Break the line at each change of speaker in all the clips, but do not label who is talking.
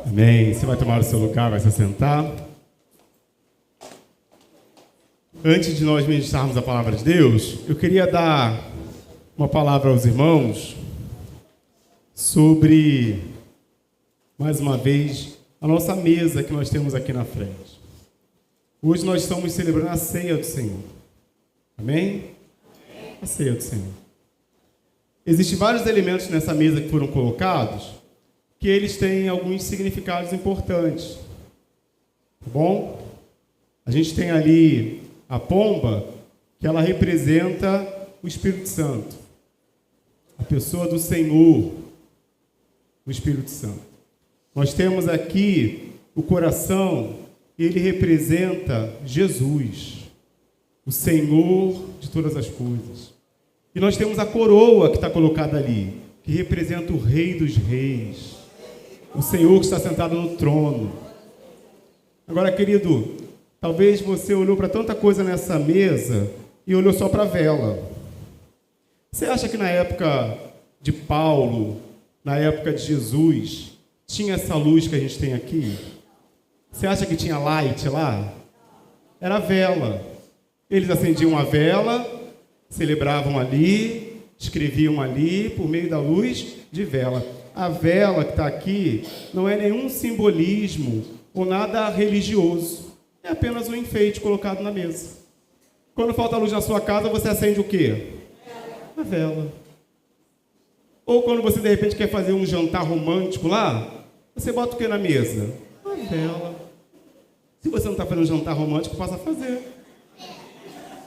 Amém. Você vai tomar o seu lugar, vai se assentar. Antes de nós meditarmos a palavra de Deus, eu queria dar uma palavra aos irmãos sobre, mais uma vez, a nossa mesa que nós temos aqui na frente. Hoje nós estamos celebrando a ceia do Senhor. Amém? A ceia do Senhor. Existem vários elementos nessa mesa que foram colocados, que eles têm alguns significados importantes. Tá bom? A gente tem ali a pomba, que ela representa o Espírito Santo. A pessoa do Senhor, o Espírito Santo. Nós temos aqui o coração, ele representa Jesus, o Senhor de todas as coisas. E nós temos a coroa que está colocada ali, que representa o Rei dos Reis, o Senhor que está sentado no trono. Agora, querido, talvez você olhou para tanta coisa nessa mesa e olhou só para a vela. Você acha que na época de Paulo, na época de Jesus, tinha essa luz que a gente tem aqui? Você acha que tinha light lá? Era vela. Eles acendiam a vela, celebravam ali, escreviam ali, por meio da luz de vela. A vela que está aqui não é nenhum simbolismo ou nada religioso. É apenas um enfeite colocado na mesa. Quando falta luz na sua casa, você acende o quê? A vela. Ou quando você de repente quer fazer um jantar romântico lá, você bota o que na mesa? A vela. Se você não está fazendo um jantar romântico, passa a fazer.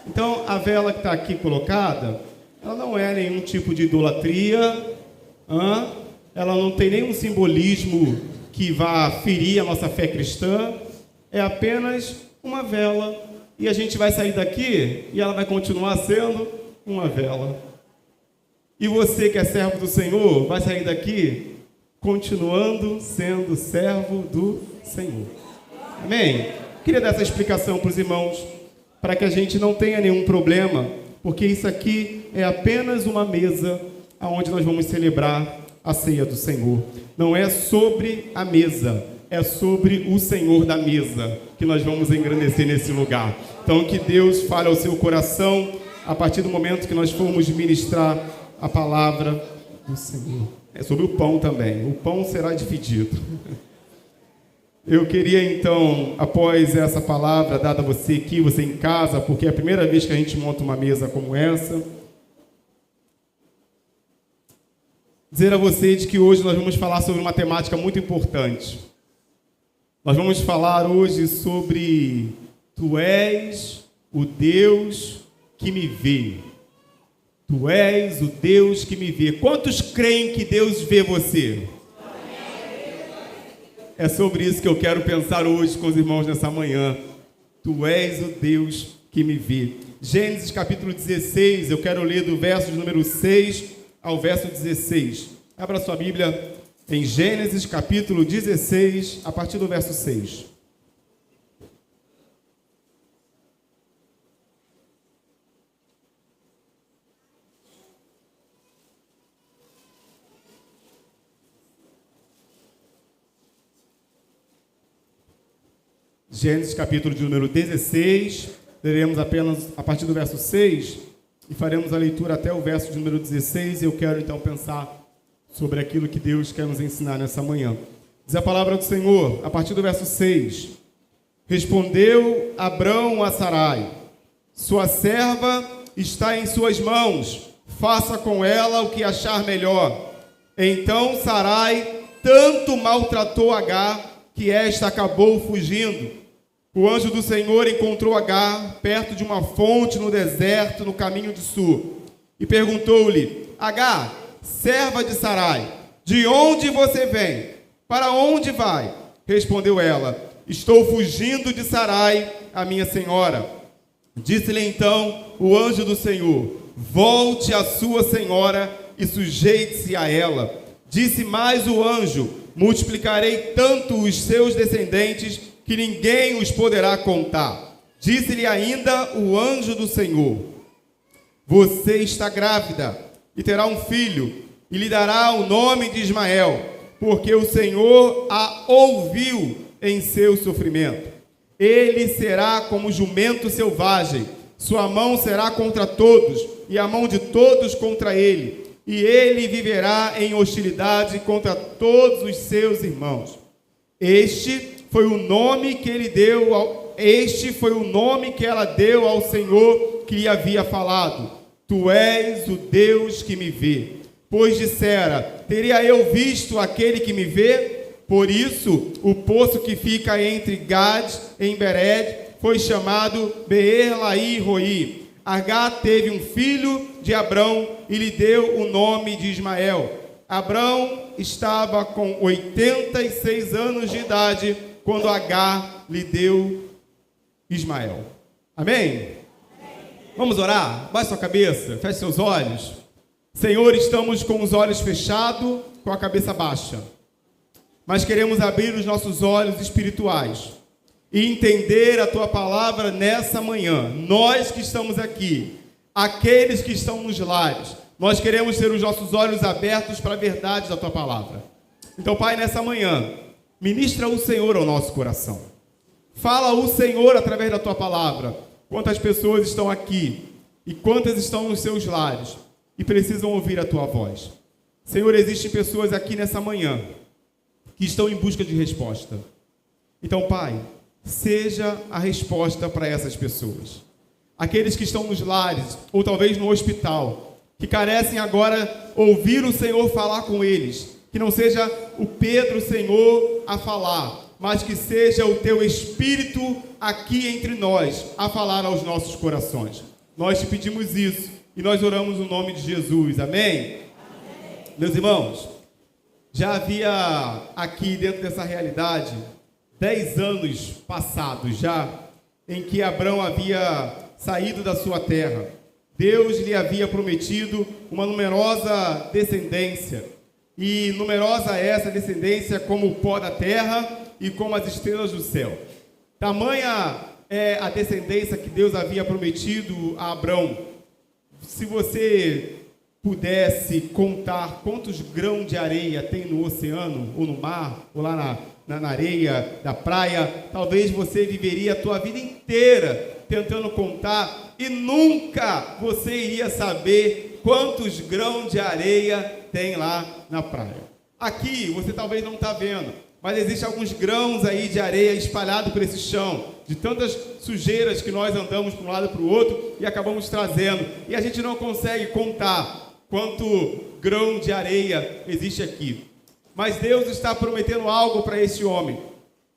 Então, a vela que está aqui colocada, ela não é nenhum tipo de idolatria, ela não tem nenhum simbolismo que vá ferir a nossa fé cristã, é apenas uma vela. E a gente vai sair daqui e ela vai continuar sendo uma vela. E você que é servo do Senhor, vai sair daqui continuando sendo servo do Senhor. Amém? Queria dar essa explicação para os irmãos, para que a gente não tenha nenhum problema, porque isso aqui é apenas uma mesa onde nós vamos celebrar a ceia do Senhor. Não é sobre a mesa, é sobre o Senhor da mesa que nós vamos engrandecer nesse lugar. Então, que Deus fale ao seu coração a partir do momento que nós formos ministrar a palavra do Senhor. É sobre o pão também. O pão será dividido. Eu queria, então, após essa palavra dada a você aqui, você em casa, porque é a primeira vez que a gente monta uma mesa como essa, dizer a vocês que hoje nós vamos falar sobre uma temática muito importante. Nós vamos falar hoje sobre Tu és o Deus que me vê. Tu és o Deus que me vê. Quantos creem que Deus vê você? É sobre isso que eu quero pensar hoje com os irmãos nessa manhã. Tu és o Deus que me vê. Gênesis capítulo 16, eu quero ler do verso de número 6 ao verso 16. Abra sua Bíblia em Gênesis capítulo 16, a partir do verso 6. Gênesis capítulo de número 16, leremos apenas a partir do verso 6 e faremos a leitura até o verso de número 16. Eu quero então pensar sobre aquilo que Deus quer nos ensinar nessa manhã. Diz a palavra do Senhor, a partir do verso 6. Respondeu Abrão a Sarai: sua serva está em suas mãos, faça com ela o que achar melhor. Então Sarai tanto maltratou Agar, que esta acabou fugindo. O anjo do Senhor encontrou Agar perto de uma fonte no deserto, no caminho de Sur, e perguntou-lhe: Agar, serva de Sarai, de onde você vem? Para onde vai? Respondeu ela: estou fugindo de Sarai, a minha senhora. Disse-lhe então o anjo do Senhor: volte à sua senhora e sujeite-se a ela. Disse mais o anjo: multiplicarei tanto os seus descendentes que ninguém os poderá contar. Disse-lhe ainda o anjo do Senhor: você está grávida e terá um filho, e lhe dará o nome de Ismael, porque o Senhor a ouviu em seu sofrimento. Ele será como jumento selvagem, sua mão será contra todos, e a mão de todos contra ele, e ele viverá em hostilidade contra todos os seus irmãos. Este foi o nome que ela deu ao Senhor que lhe havia falado: Tu és o Deus que me vê. Pois dissera: teria eu visto aquele que me vê? Por isso, o poço que fica entre Gad e Bered foi chamado Beer-lahai-roi. Agar teve um filho de Abrão e lhe deu o nome de Ismael. Abrão estava com 86 anos de idade quando Agar lhe deu Ismael. Amém? Vamos orar? Baixe sua cabeça, feche seus olhos. Senhor, estamos com os olhos fechados, com a cabeça baixa, mas queremos abrir os nossos olhos espirituais e entender a Tua palavra nessa manhã. Nós que estamos aqui, aqueles que estão nos lares, nós queremos ter os nossos olhos abertos para a verdade da Tua palavra. Então, Pai, nessa manhã, ministra o Senhor ao nosso coração. Fala o Senhor através da Tua palavra. Quantas pessoas estão aqui e quantas estão nos seus lares e precisam ouvir a Tua voz. Senhor, existem pessoas aqui nessa manhã que estão em busca de resposta. Então, Pai, seja a resposta para essas pessoas. Aqueles que estão nos lares, ou talvez no hospital, que carecem agora ouvir o Senhor falar com eles. Que não seja o Pedro, Senhor, a falar, mas que seja o Teu Espírito aqui entre nós, a falar aos nossos corações. Nós te pedimos isso e nós oramos no nome de Jesus. Amém? Amém. Meus irmãos, já havia aqui dentro dessa realidade 10 anos passados já, em que Abrão havia saído da sua terra. Deus lhe havia prometido uma numerosa descendência, e numerosa essa descendência como o pó da terra e como as estrelas do céu. Tamanha é a descendência que Deus havia prometido a Abrão. Se você pudesse contar quantos grãos de areia tem no oceano, ou no mar, ou lá na areia da praia, talvez você viveria a tua vida inteira tentando contar e nunca você iria saber quantos grãos de areia tem lá na praia. Aqui você talvez não está vendo, mas existem alguns grãos aí de areia espalhados por esse chão, de tantas sujeiras que nós andamos para um lado e para o outro e acabamos trazendo, e a gente não consegue contar quanto grão de areia existe aqui. Mas Deus está prometendo algo para esse homem,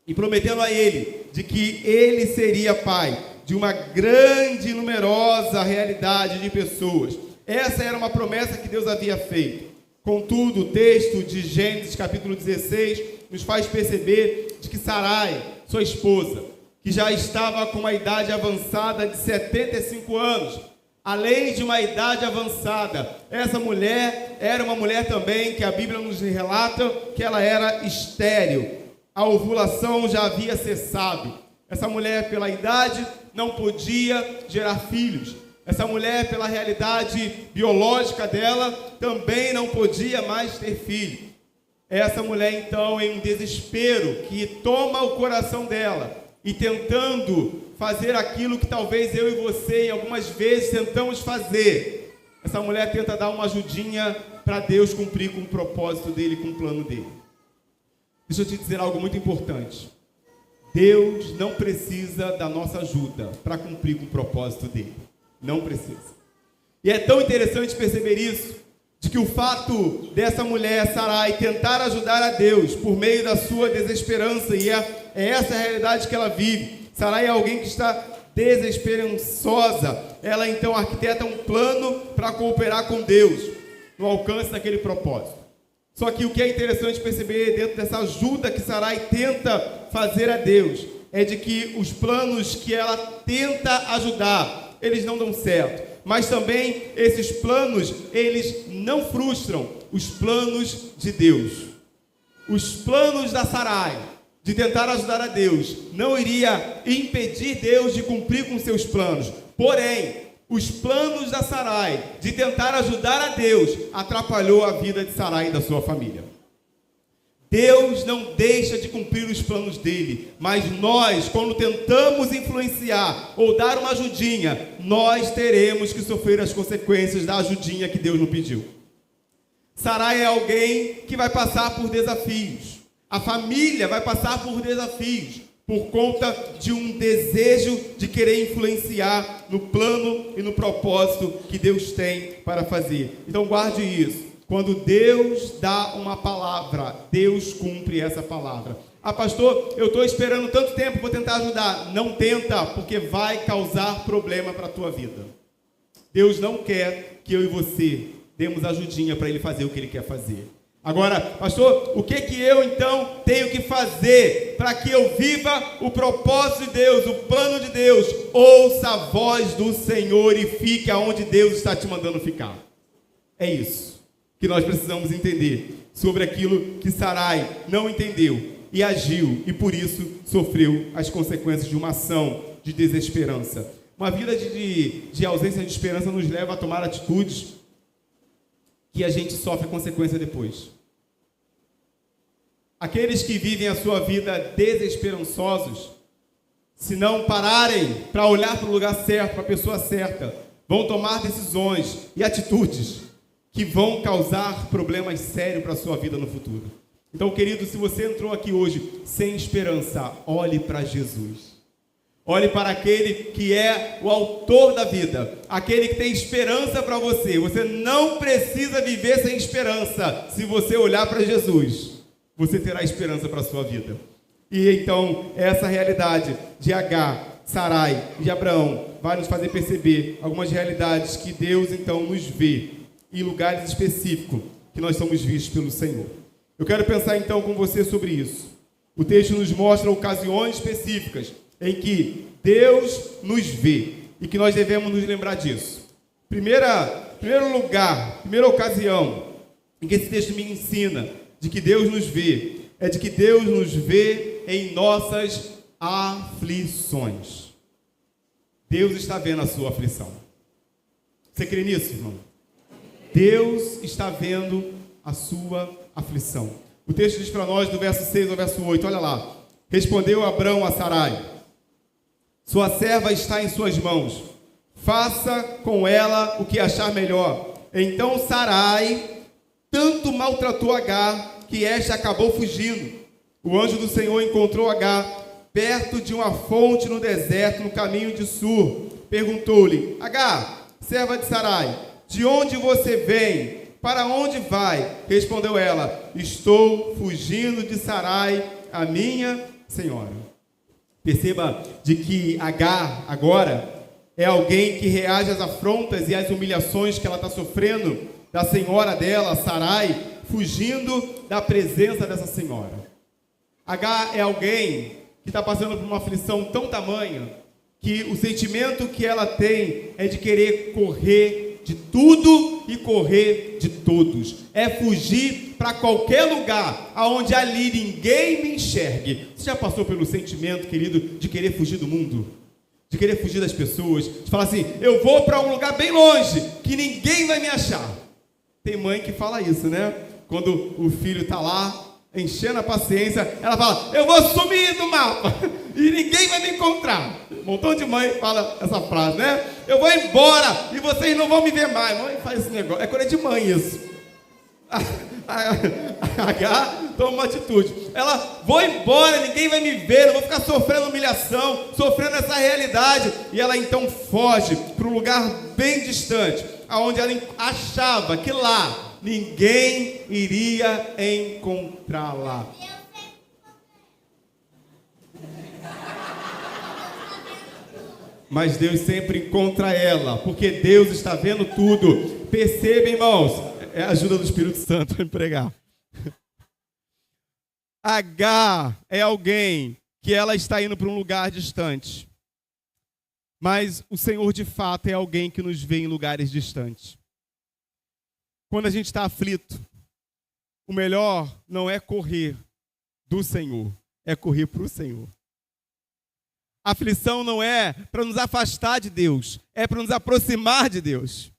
e prometendo a ele, de que ele seria pai de uma grande e numerosa realidade de pessoas. Essa era uma promessa que Deus havia feito. Contudo, o texto de Gênesis capítulo 16 nos faz perceber de que Sarai, sua esposa, que já estava com uma idade avançada de 75 anos, além de uma idade avançada, essa mulher era uma mulher também que a Bíblia nos relata que ela era estéril. A ovulação já havia cessado. Essa mulher, pela idade, não podia gerar filhos. Essa mulher, pela realidade biológica dela, também não podia mais ter filho. Essa mulher, então, em um desespero que toma o coração dela e tentando fazer aquilo que talvez eu e você, em algumas vezes, tentamos fazer, essa mulher tenta dar uma ajudinha para Deus cumprir com o propósito dele, com o plano dele. Deixa eu te dizer algo muito importante. Deus não precisa da nossa ajuda para cumprir com o propósito dele. Não precisa. E é tão interessante perceber isso, de que o fato dessa mulher, Sarai, tentar ajudar a Deus por meio da sua desesperança, e é essa a realidade que ela vive. Sarai é alguém que está desesperançosa. Ela então arquiteta um plano para cooperar com Deus no alcance daquele propósito. Só que o que é interessante perceber dentro dessa ajuda que Sarai tenta fazer a Deus, é de que os planos que ela tenta ajudar, eles não dão certo. Mas também esses planos, eles não frustram os planos de Deus. Os planos da Sarai de tentar ajudar a Deus não iria impedir Deus de cumprir com seus planos. Porém, os planos da Sarai de tentar ajudar a Deus atrapalhou a vida de Sarai e da sua família. Deus não deixa de cumprir os planos dele, mas nós, quando tentamos influenciar ou dar uma ajudinha, nós teremos que sofrer as consequências da ajudinha que Deus nos pediu. Sarai é alguém que vai passar por desafios. A família vai passar por desafios por conta de um desejo de querer influenciar no plano e no propósito que Deus tem para fazer. Então guarde isso. Quando Deus dá uma palavra, Deus cumpre essa palavra. Ah, pastor, eu estou esperando tanto tempo, vou tentar ajudar. Não tenta, porque vai causar problema para a tua vida. Deus não quer que eu e você demos ajudinha para Ele fazer o que Ele quer fazer. Agora, pastor, o que eu então tenho que fazer para que eu viva o propósito de Deus, o plano de Deus? Ouça a voz do Senhor e fique aonde Deus está te mandando ficar. É isso que nós precisamos entender sobre aquilo que Sarai não entendeu e agiu, e por isso sofreu as consequências de uma ação de desesperança. Uma vida de ausência de esperança nos leva a tomar atitudes que a gente sofre consequência depois. Aqueles que vivem a sua vida desesperançosos, se não pararem para olhar para o lugar certo, para a pessoa certa, vão tomar decisões e atitudes que vão causar problemas sérios para a sua vida no futuro. Então, querido, se você entrou aqui hoje sem esperança, olhe para Jesus. Olhe para aquele que é o autor da vida, aquele que tem esperança para você. Você não precisa viver sem esperança. Se você olhar para Jesus, você terá esperança para a sua vida. E então, essa realidade de Agar, Sarai e de Abraão vai nos fazer perceber algumas realidades que Deus então nos vê em lugares específicos que nós somos vistos pelo Senhor. Eu quero pensar então com você sobre isso. O texto nos mostra ocasiões específicas em que Deus nos vê e que nós devemos nos lembrar disso. Primeiro lugar, primeira ocasião em que esse texto me ensina de que Deus nos vê, é de que Deus nos vê em nossas aflições. Deus está vendo a sua aflição. Você crê nisso, irmão? Deus está vendo a sua aflição. O texto diz para nós, do verso 6 ao verso 8, olha lá. Respondeu Abrão a Sarai: sua serva está em suas mãos, faça com ela o que achar melhor. Então Sarai tanto maltratou Agar, que esta acabou fugindo. O anjo do Senhor encontrou Agar perto de uma fonte no deserto, no caminho de Sur. Perguntou-lhe: Agar, serva de Sarai, de onde você vem? Para onde vai? Respondeu ela: estou fugindo de Sarai, a minha senhora. Perceba de que Agar agora é alguém que reage às afrontas e às humilhações que ela está sofrendo da senhora dela, Sarai, fugindo da presença dessa senhora. Agar é alguém que está passando por uma aflição tão tamanha que o sentimento que ela tem é de querer correr de tudo e correr de todos. É fugir para qualquer lugar aonde ali ninguém me enxergue. Você já passou pelo sentimento, querido, de querer fugir do mundo? De querer fugir das pessoas? De falar assim: eu vou para um lugar bem longe, que ninguém vai me achar. Tem mãe que fala isso, né? Quando o filho está lá, enchendo a paciência, ela fala: eu vou sumir do mapa e ninguém vai me encontrar. Um montão de mãe fala essa frase, né? Eu vou embora e vocês não vão me ver mais. Mãe faz esse negócio, é coisa de mãe isso. A Agar toma uma atitude. Ela: vou embora, ninguém vai me ver, eu vou ficar sofrendo humilhação, sofrendo essa realidade. E ela então foge para um lugar bem distante, aonde ela achava que lá ninguém iria encontrá-la. Mas Deus sempre encontra ela, porque Deus está vendo tudo. Perceba, irmãos, é a ajuda do Espírito Santo para pregar. Agar é alguém que ela está indo para um lugar distante. Mas o Senhor, de fato, é alguém que nos vê em lugares distantes. Quando a gente está aflito, o melhor não é correr do Senhor, é correr para o Senhor. A aflição não é para nos afastar de Deus, é para nos aproximar de Deus.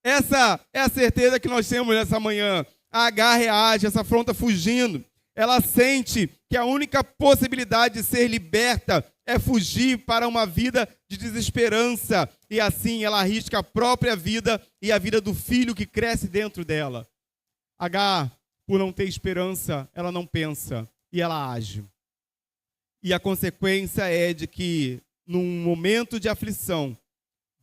Essa é a certeza que nós temos nessa manhã. A Agar reage, essa afronta fugindo. ela sente que a única possibilidade de ser liberta é fugir para uma vida de desesperança. E assim ela arrisca a própria vida e a vida do filho que cresce dentro dela. Agar, por não ter esperança, ela não pensa e ela age. E a consequência é de que, num momento de aflição,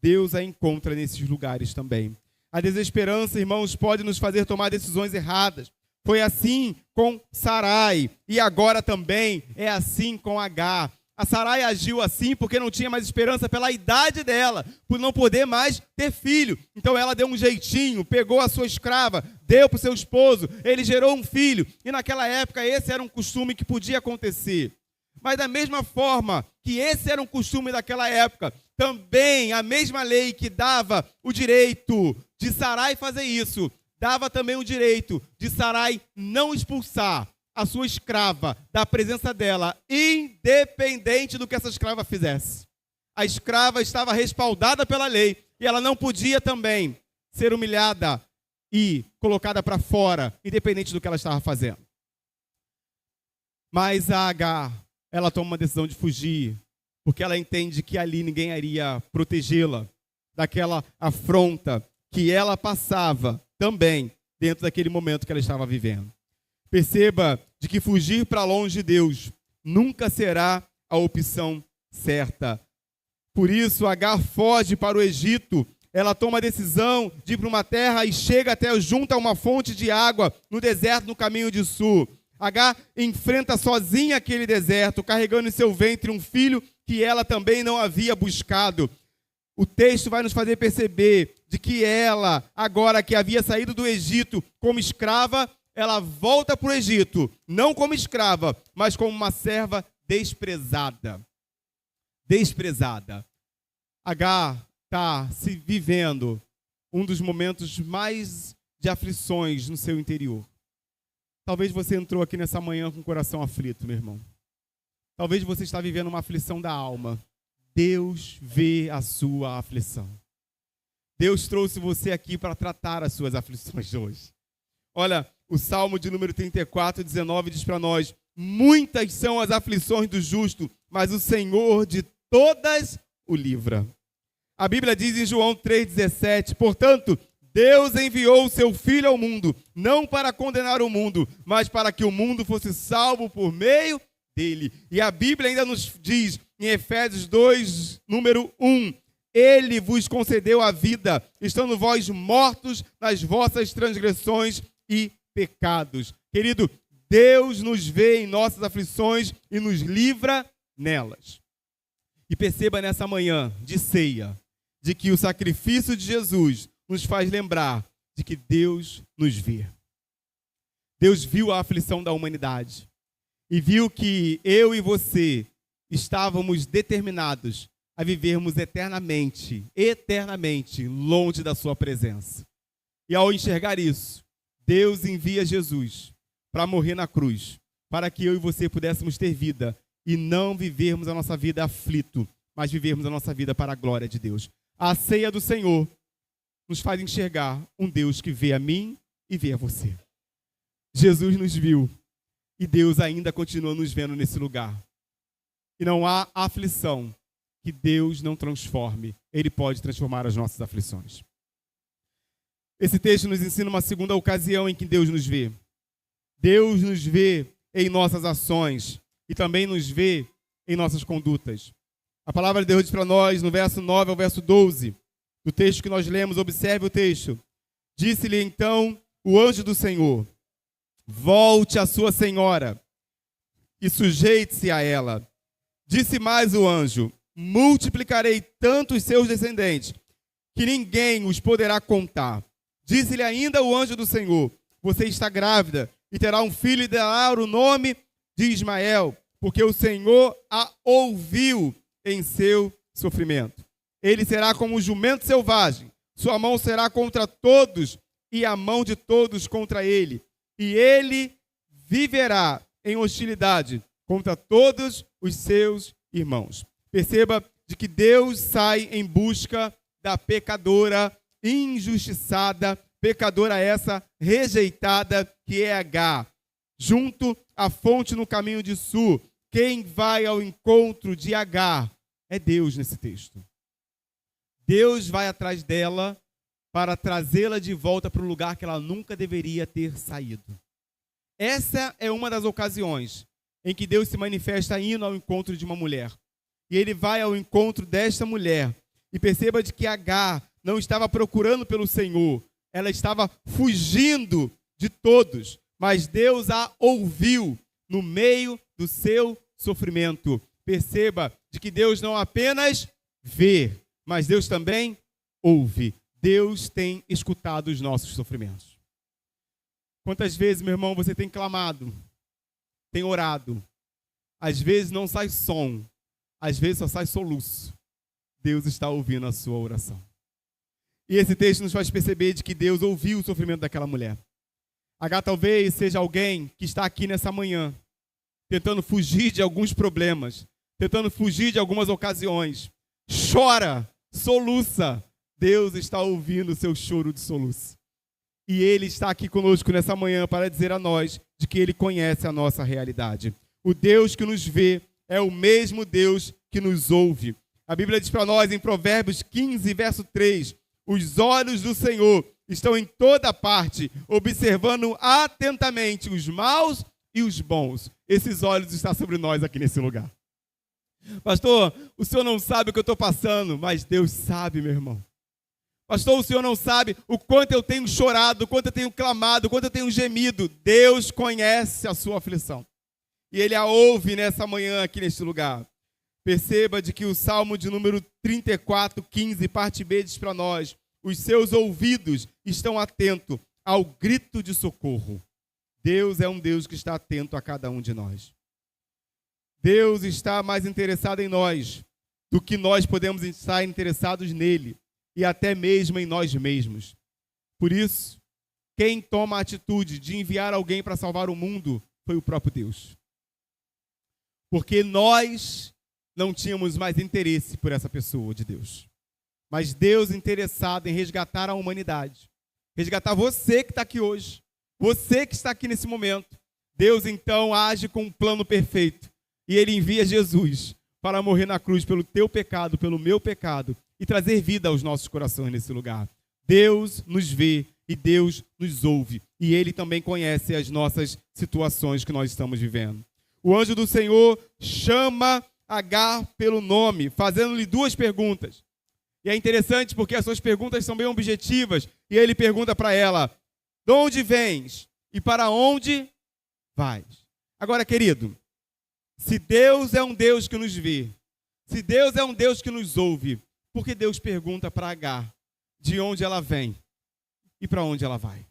Deus a encontra nesses lugares também. A desesperança, irmãos, pode nos fazer tomar decisões erradas. Foi assim com Sarai e agora também é assim com Agar. A Sarai agiu assim porque não tinha mais esperança pela idade dela, por não poder mais ter filho. Então ela deu um jeitinho, pegou a sua escrava, deu para o seu esposo, ele gerou um filho. E naquela época esse era um costume que podia acontecer. Mas da mesma forma que esse era um costume daquela época, também a mesma lei que dava o direito de Sarai fazer isso, dava também o direito de Sarai não expulsar a sua escrava da presença dela, independente do que essa escrava fizesse. A escrava estava respaldada pela lei e ela não podia também ser humilhada e colocada para fora, independente do que ela estava fazendo. Mas a Agar, ela toma uma decisão de fugir, porque ela entende que ali ninguém iria protegê-la daquela afronta que ela passava também dentro daquele momento que ela estava vivendo. Perceba de que fugir para longe de Deus nunca será a opção certa. Por isso, Agar foge para o Egito. Ela toma a decisão de ir para uma terra e chega até junto a uma fonte de água no deserto, no caminho de sul. Agar enfrenta sozinha aquele deserto, carregando em seu ventre um filho que ela também não havia buscado. O texto vai nos fazer perceber de que ela, agora que havia saído do Egito como escrava, ela volta para o Egito, não como escrava, mas como uma serva desprezada. Desprezada. Agar está se vivendo um dos momentos mais de aflições no seu interior. Talvez você entrou aqui nessa manhã com o coração aflito, meu irmão. Talvez você está vivendo uma aflição da alma. Deus vê a sua aflição. Deus trouxe você aqui para tratar as suas aflições hoje. Olha, o Salmo de número 34, 19 diz para nós: muitas são as aflições do justo, mas o Senhor de todas o livra. A Bíblia diz em João 3,17, portanto, Deus enviou o seu Filho ao mundo, não para condenar o mundo, mas para que o mundo fosse salvo por meio dele. E a Bíblia ainda nos diz, em Efésios 2, número 1, Ele vos concedeu a vida, estando vós mortos nas vossas transgressões e pecados. Querido, Deus nos vê em nossas aflições e nos livra nelas. E perceba nessa manhã de ceia, de que o sacrifício de Jesus nos faz lembrar de que Deus nos vê. Deus viu a aflição da humanidade e viu que eu e você estávamos determinados a vivermos eternamente longe da sua presença. E ao enxergar isso, Deus envia Jesus para morrer na cruz, para que eu e você pudéssemos ter vida e não vivermos a nossa vida aflito, mas vivermos a nossa vida para a glória de Deus. A ceia do Senhor nos faz enxergar um Deus que vê a mim e vê a você. Jesus nos viu e Deus ainda continua nos vendo nesse lugar. E não há aflição que Deus não transforme. Ele pode transformar as nossas aflições. Esse texto nos ensina uma segunda ocasião em que Deus nos vê. Deus nos vê em nossas ações e também nos vê em nossas condutas. A palavra de Deus diz para nós, no verso 9 ao verso 12, do texto que nós lemos, observe o texto. Disse-lhe então o anjo do Senhor: volte à sua senhora e sujeite-se a ela. Disse mais o anjo: multiplicarei tanto os seus descendentes, que ninguém os poderá contar. Disse-lhe ainda o anjo do Senhor: você está grávida e terá um filho e dará o nome de Ismael, porque o Senhor a ouviu em seu sofrimento. Ele será como um jumento selvagem, sua mão será contra todos e a mão de todos contra ele. E ele viverá em hostilidade contra todos os seus irmãos. Perceba de que Deus sai em busca da pecadora injustiçada, pecadora essa rejeitada que é Agar. junto à fonte no caminho de Sul. Quem vai ao encontro de Agar é Deus nesse texto. Deus vai atrás dela para trazê-la de volta para o lugar que ela nunca deveria ter saído. Essa é uma das ocasiões em que Deus se manifesta indo ao encontro de uma mulher. E ele vai ao encontro desta mulher. E perceba de que Agar não estava procurando pelo Senhor. Ela estava fugindo de todos. Mas Deus a ouviu no meio do seu sofrimento. Perceba de que Deus não apenas vê, mas Deus também ouve. Deus tem escutado os nossos sofrimentos. Quantas vezes, meu irmão, você tem clamado, tem orado? Às vezes não sai som, às vezes só sai soluço. Deus está ouvindo a sua oração. E esse texto nos faz perceber de que Deus ouviu o sofrimento daquela mulher. Agar talvez seja alguém que está aqui nessa manhã, tentando fugir de alguns problemas, tentando fugir de algumas ocasiões. Chora, soluça. Deus está ouvindo o seu choro de soluço. E Ele está aqui conosco nessa manhã para dizer a nós de que Ele conhece a nossa realidade. O Deus que nos vê é o mesmo Deus que nos ouve. A Bíblia diz para nós em Provérbios 15, verso 3, os olhos do Senhor estão em toda parte, observando atentamente os maus e os bons. Esses olhos estão sobre nós aqui nesse lugar. Pastor, o senhor não sabe o que eu estou passando, mas Deus sabe, meu irmão. Pastor, o senhor não sabe o quanto eu tenho chorado, o quanto eu tenho clamado, o quanto eu tenho gemido. Deus conhece a sua aflição. E Ele a ouve nessa manhã aqui neste lugar. Perceba de que o Salmo de número 34, 15, parte B, diz para nós, os seus ouvidos estão atentos ao grito de socorro. Deus é um Deus que está atento a cada um de nós. Deus está mais interessado em nós do que nós podemos estar interessados nele e até mesmo em nós mesmos. Por isso, quem toma a atitude de enviar alguém para salvar o mundo foi o próprio Deus. Porque nós não tínhamos mais interesse por essa pessoa de Deus. Mas Deus interessado em resgatar a humanidade, resgatar você que está aqui hoje, você que está aqui nesse momento. Deus então age com um plano perfeito. E Ele envia Jesus para morrer na cruz pelo teu pecado, pelo meu pecado, e trazer vida aos nossos corações nesse lugar. Deus nos vê e Deus nos ouve. E Ele também conhece as nossas situações que nós estamos vivendo. O anjo do Senhor chama Agar pelo nome, fazendo-lhe duas perguntas. E é interessante porque as suas perguntas são bem objetivas. E ele pergunta para ela, de onde vens e para onde vais? Agora, querido, se Deus é um Deus que nos vê, se Deus é um Deus que nos ouve, por que Deus pergunta para Agar de onde ela vem e para onde ela vai?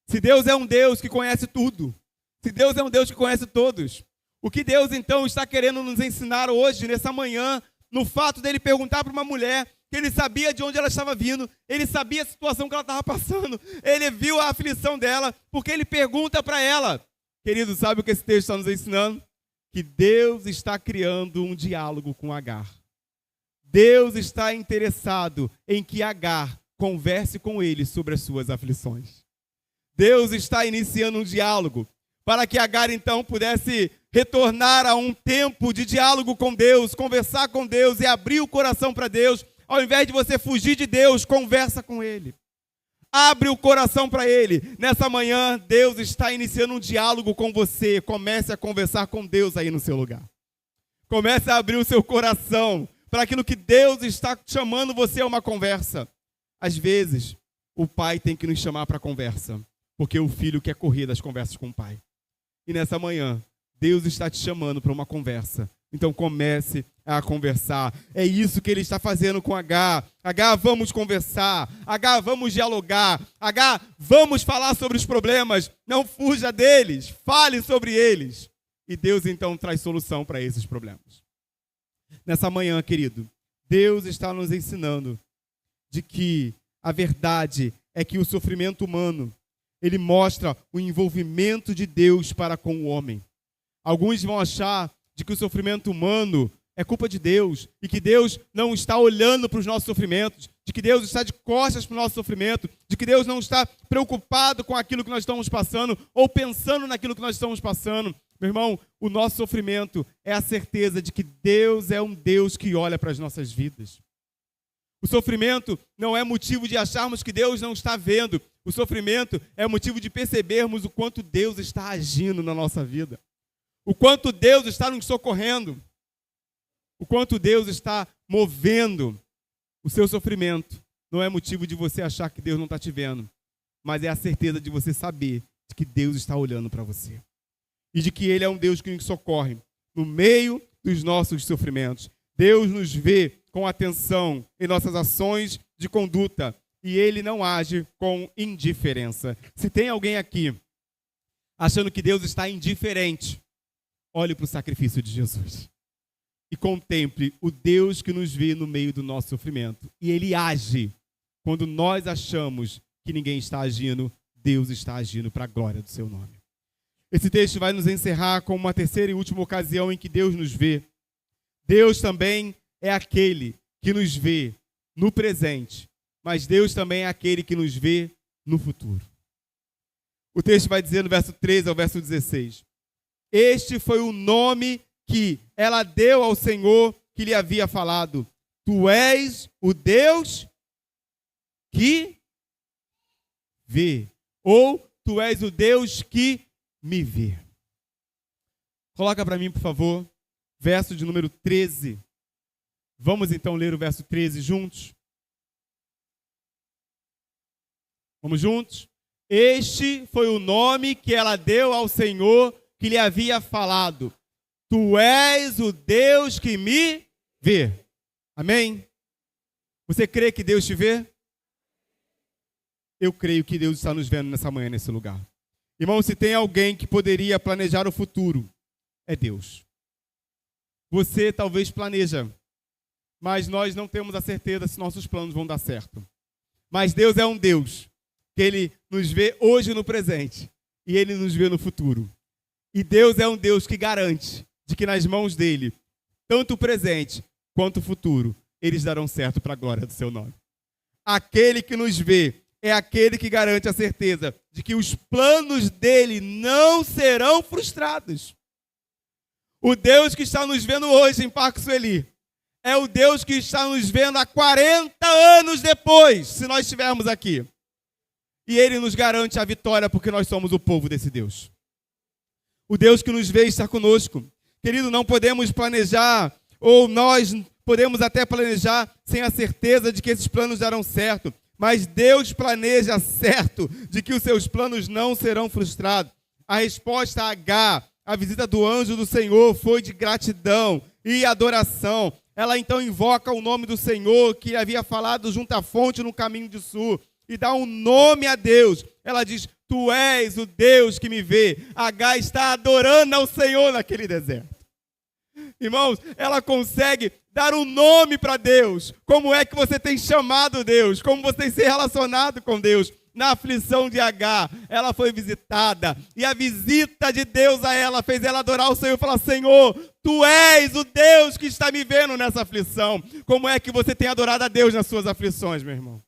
Se Deus é um Deus que conhece tudo, se Deus é um Deus que conhece todos, o que Deus então está querendo nos ensinar hoje, nessa manhã, no fato dele perguntar para uma mulher que ele sabia de onde ela estava vindo, ele sabia a situação que ela estava passando, ele viu a aflição dela, porque ele pergunta para ela. Querido, sabe o que esse texto está nos ensinando? Que Deus está criando um diálogo com Agar. Deus está interessado em que Agar converse com ele sobre as suas aflições. Deus está iniciando um diálogo para que Agar então pudesse retornar a um tempo de diálogo com Deus, conversar com Deus e abrir o coração para Deus. Ao invés de você fugir de Deus, conversa com Ele. Abre o coração para Ele. Nessa manhã, Deus está iniciando um diálogo com você. Comece a conversar com Deus aí no seu lugar. Comece a abrir o seu coração para aquilo que Deus está chamando você a uma conversa. Às vezes, o pai tem que nos chamar para a conversa, porque o filho quer correr das conversas com o pai. E nessa manhã, Deus está te chamando para uma conversa. Então comece a conversar. É isso que Ele está fazendo com Agar. Agar, vamos conversar. Agar, vamos dialogar. Agar, vamos falar sobre os problemas. Não fuja deles. Fale sobre eles. E Deus então traz solução para esses problemas. Nessa manhã, querido, Deus está nos ensinando de que a verdade é que o sofrimento humano, ele mostra o envolvimento de Deus para com o homem. Alguns vão achar de que o sofrimento humano é culpa de Deus, e que Deus não está olhando para os nossos sofrimentos, de que Deus está de costas para o nosso sofrimento, de que Deus não está preocupado com aquilo que nós estamos passando, ou pensando naquilo que nós estamos passando. Meu irmão, o nosso sofrimento é a certeza de que Deus é um Deus que olha para as nossas vidas. O sofrimento não é motivo de acharmos que Deus não está vendo. O sofrimento é motivo de percebermos o quanto Deus está agindo na nossa vida. O quanto Deus está nos socorrendo. O quanto Deus está movendo. O seu sofrimento não é motivo de você achar que Deus não está te vendo, mas é a certeza de você saber de que Deus está olhando para você. E de que Ele é um Deus que nos socorre no meio dos nossos sofrimentos. Deus nos vê com atenção em nossas ações de conduta e Ele não age com indiferença. Se tem alguém aqui achando que Deus está indiferente, olhe para o sacrifício de Jesus e contemple o Deus que nos vê no meio do nosso sofrimento. E Ele age quando nós achamos que ninguém está agindo, Deus está agindo para a glória do seu nome. Esse texto vai nos encerrar com uma terceira e última ocasião em que Deus nos vê. Deus também é aquele que nos vê no presente, mas Deus também é aquele que nos vê no futuro. O texto vai dizer no verso 13 ao verso 16: este foi o nome que ela deu ao Senhor que lhe havia falado: tu és o Deus que vê, ou tu és o Deus que me vê. Coloca para mim, por favor, verso de número 13. Vamos então ler o verso 13 juntos? Vamos juntos? Este foi o nome que ela deu ao Senhor que lhe havia falado: tu és o Deus que me vê. Amém? Você crê que Deus te vê? Eu creio que Deus está nos vendo nessa manhã, nesse lugar. Irmão, se tem alguém que poderia planejar o futuro, é Deus. Você talvez planeja, mas nós não temos a certeza se nossos planos vão dar certo. Mas Deus é um Deus que Ele nos vê hoje no presente e Ele nos vê no futuro. E Deus é um Deus que garante de que nas mãos dEle, tanto o presente quanto o futuro, eles darão certo para a glória do seu nome. Aquele que nos vê é aquele que garante a certeza de que os planos dEle não serão frustrados. O Deus que está nos vendo hoje em Parque Sueli é o Deus que está nos vendo há 40 anos depois, se nós estivermos aqui. E Ele nos garante a vitória porque nós somos o povo desse Deus. O Deus que nos vê está conosco. Querido, não podemos planejar, ou nós podemos até planejar sem a certeza de que esses planos darão certo. Mas Deus planeja certo de que os seus planos não serão frustrados. A resposta a H, a visita do anjo do Senhor, foi de gratidão e adoração. Ela então invoca o nome do Senhor que havia falado junto à fonte no caminho de sul e dá um nome a Deus. Ela diz: tu és o Deus que me vê. H está adorando ao Senhor naquele deserto. Irmãos, ela consegue dar um nome para Deus. Como é que você tem chamado Deus? Como você tem se relacionado com Deus? Na aflição de H, ela foi visitada. E a visita de Deus a ela fez ela adorar o Senhor e falar: Senhor, tu és o Deus que está me vendo nessa aflição. Como é que você tem adorado a Deus nas suas aflições, meu irmão?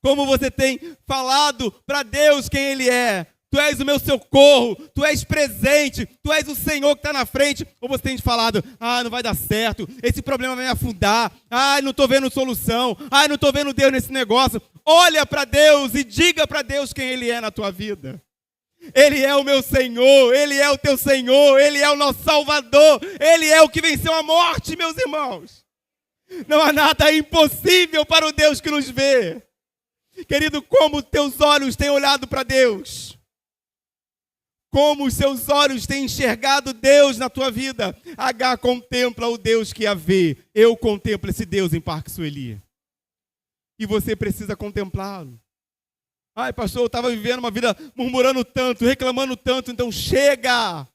Como você tem falado para Deus quem Ele é? Tu és o meu socorro, tu és presente, tu és o Senhor que está na frente. Ou você tem falado: não vai dar certo, esse problema vai me afundar, não estou vendo solução, não estou vendo Deus nesse negócio. Olha para Deus e diga para Deus quem Ele é na tua vida. Ele é o meu Senhor, Ele é o teu Senhor, Ele é o nosso Salvador, Ele é o que venceu a morte, meus irmãos. Não há nada impossível para o Deus que nos vê. Querido, como teus olhos têm olhado para Deus? Como os seus olhos têm enxergado Deus na tua vida? H contempla o Deus que a vê. Eu contemplo esse Deus em Parque Sueli. E você precisa contemplá-lo. Pastor, eu estava vivendo uma vida murmurando tanto, reclamando tanto. Então chega!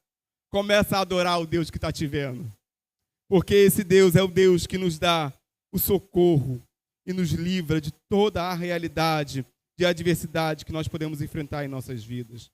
Começa a adorar o Deus que está te vendo. Porque esse Deus é o Deus que nos dá o socorro e nos livra de toda a realidade de adversidade que nós podemos enfrentar em nossas vidas.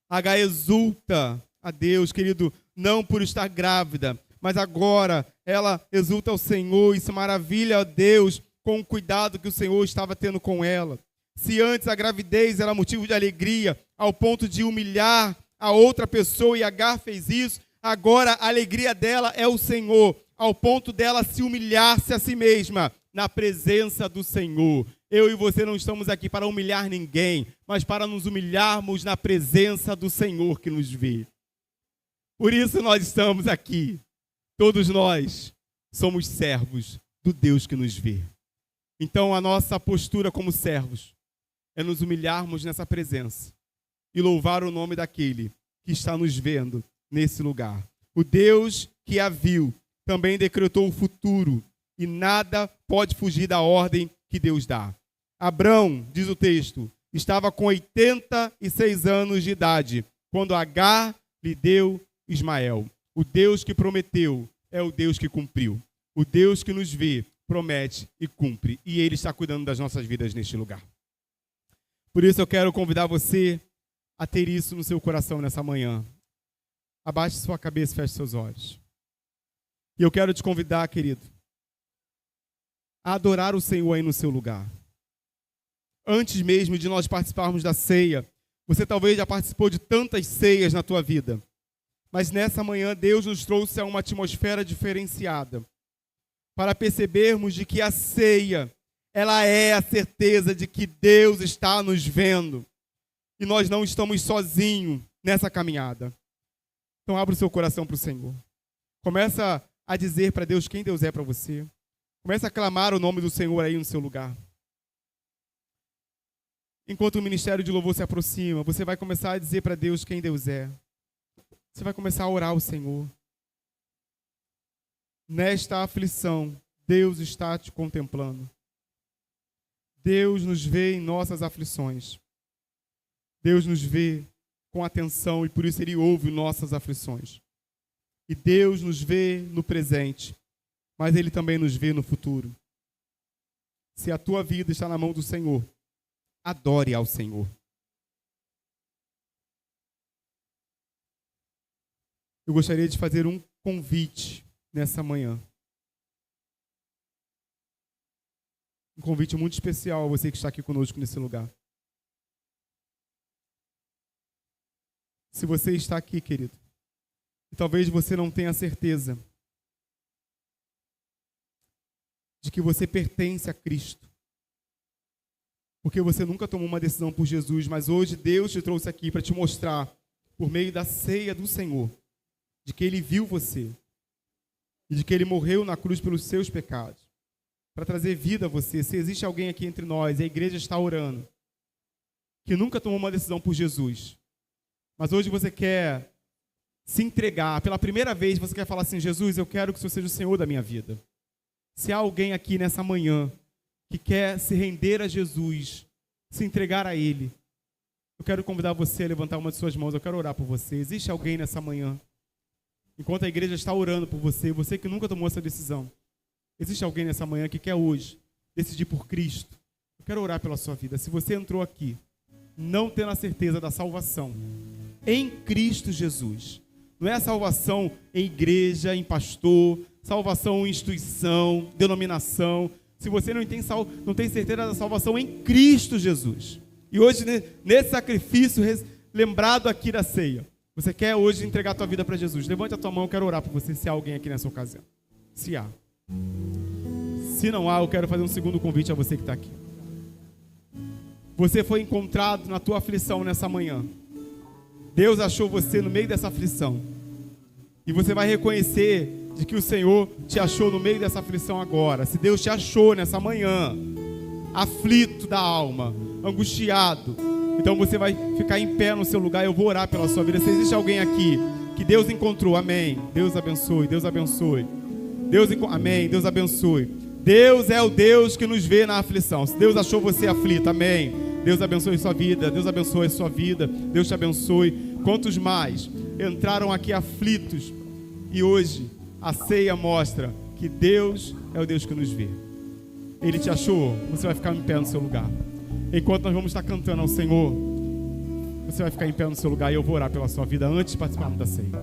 H exulta a Deus, querido, não por estar grávida, mas agora ela exulta ao Senhor e se maravilha a Deus com o cuidado que o Senhor estava tendo com ela. Se antes a gravidez era motivo de alegria, ao ponto de humilhar a outra pessoa, e Agar fez isso, agora a alegria dela é o Senhor, ao ponto dela se humilhar-se a si mesma na presença do Senhor. Eu e você não estamos aqui para humilhar ninguém, mas para nos humilharmos na presença do Senhor que nos vê. Por isso nós estamos aqui. Todos nós somos servos do Deus que nos vê. Então a nossa postura como servos é nos humilharmos nessa presença e louvar o nome daquele que está nos vendo nesse lugar. O Deus que a viu também decretou o futuro e nada pode fugir da ordem que Deus dá. Abrão, diz o texto, estava com 86 anos de idade quando Agar lhe deu Ismael. O Deus que prometeu é o Deus que cumpriu. O Deus que nos vê promete e cumpre. E Ele está cuidando das nossas vidas neste lugar. Por isso eu quero convidar você a ter isso no seu coração nessa manhã. Abaixe sua cabeça e feche seus olhos. E eu quero te convidar, querido, a adorar o Senhor aí no seu lugar. Antes mesmo de nós participarmos da ceia, você talvez já participou de tantas ceias na tua vida. Mas nessa manhã Deus nos trouxe a uma atmosfera diferenciada para percebermos de que a ceia, ela é a certeza de que Deus está nos vendo e nós não estamos sozinhos nessa caminhada. Então abra o seu coração para o Senhor. Começa a dizer para Deus quem Deus é para você. Começa a clamar o nome do Senhor aí no seu lugar. Enquanto o ministério de louvor se aproxima, você vai começar a dizer para Deus quem Deus é. Você vai começar a orar ao Senhor. Nesta aflição, Deus está te contemplando. Deus nos vê em nossas aflições. Deus nos vê com atenção e por isso Ele ouve nossas aflições. E Deus nos vê no presente, mas Ele também nos vê no futuro. Se a tua vida está na mão do Senhor, adore ao Senhor. Eu gostaria de fazer um convite nessa manhã. Um convite muito especial a você que está aqui conosco nesse lugar. Se você está aqui, querido, e talvez você não tenha certeza de que você pertence a Cristo, porque você nunca tomou uma decisão por Jesus, mas hoje Deus te trouxe aqui para te mostrar, por meio da ceia do Senhor, de que Ele viu você e de que Ele morreu na cruz pelos seus pecados, para trazer vida a você. Se existe alguém aqui entre nós, a igreja está orando, que nunca tomou uma decisão por Jesus, mas hoje você quer se entregar, pela primeira vez você quer falar assim: Jesus, eu quero que o Senhor seja o Senhor da minha vida. Se há alguém aqui nessa manhã que quer se render a Jesus, se entregar a Ele, eu quero convidar você a levantar uma de suas mãos, eu quero orar por você. Existe alguém nessa manhã, enquanto a igreja está orando por você, você que nunca tomou essa decisão, existe alguém nessa manhã que quer hoje decidir por Cristo? Eu quero orar pela sua vida. Se você entrou aqui não tendo a certeza da salvação em Cristo Jesus, não é a salvação em igreja, em pastor, salvação em instituição, denominação. Se você não tem certeza da salvação em Cristo Jesus, e hoje nesse sacrifício lembrado aqui da ceia, você quer hoje entregar a tua vida para Jesus, levante a tua mão, eu quero orar por você, se há alguém aqui nessa ocasião. Se há. Se não há, eu quero fazer um segundo convite a você que está aqui. Você foi encontrado na tua aflição nessa manhã. Deus achou você no meio dessa aflição. E você vai reconhecer de que o Senhor te achou no meio dessa aflição agora. Se Deus te achou nessa manhã, aflito da alma, angustiado, então você vai ficar em pé no seu lugar. Eu vou orar pela sua vida. Se existe alguém aqui que Deus encontrou, amém. Deus abençoe, Deus abençoe. Amém, Deus abençoe. Deus é o Deus que nos vê na aflição. Se Deus achou você aflito, amém. Deus abençoe sua vida, Deus abençoe sua vida, Deus te abençoe. Quantos mais entraram aqui aflitos e hoje a ceia mostra que Deus é o Deus que nos vê. Ele te achou, você vai ficar em pé no seu lugar. Enquanto nós vamos estar cantando ao Senhor, você vai ficar em pé no seu lugar e eu vou orar pela sua vida antes de participarmos da ceia.